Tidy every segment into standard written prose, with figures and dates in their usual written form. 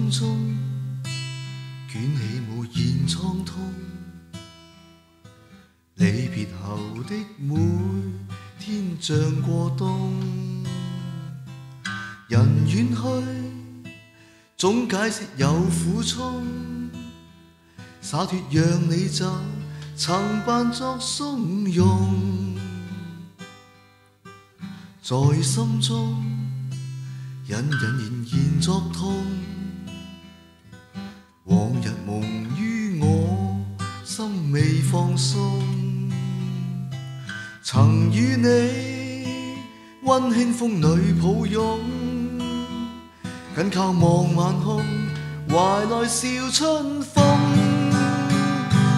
風中捲起無言創痛，離別後的每天像過冬，人遠去總解釋有苦衷，灑脱讓你走，曾扮作鬆容，在心中隱隱然然作痛，往日夢於我心未放鬆，曾與你溫馨風裏抱擁，緊靠望晚空，懷內笑春風。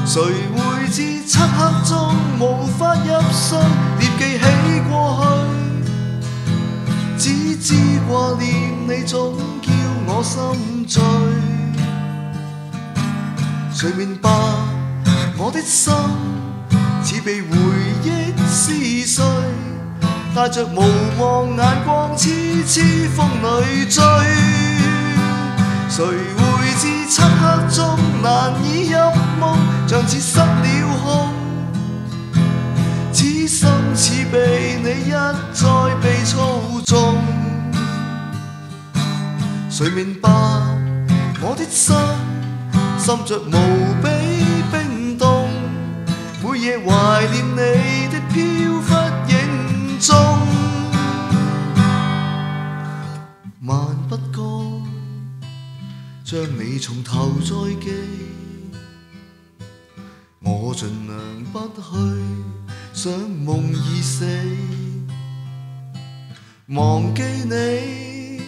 誰會知漆黑中無法入睡，惦記起過去，只知掛念你總叫我心醉。誰明白我的心似被回憶撕碎，帶着無望眼光痴痴風裏追。誰會知漆黑中難以入夢，像似失了控，此心似被你一再被操縱。誰明白我的心滲着無比冰凍，每夜懷念你的飄忽影蹤，萬不該將你從頭再記，我盡量不去想夢已死，忘記你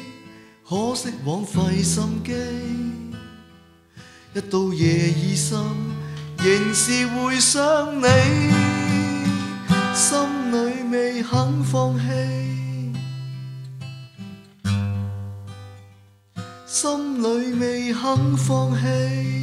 可惜枉費心機，一到夜已深仍是會想你，心裏未肯放棄，心裏未肯放棄。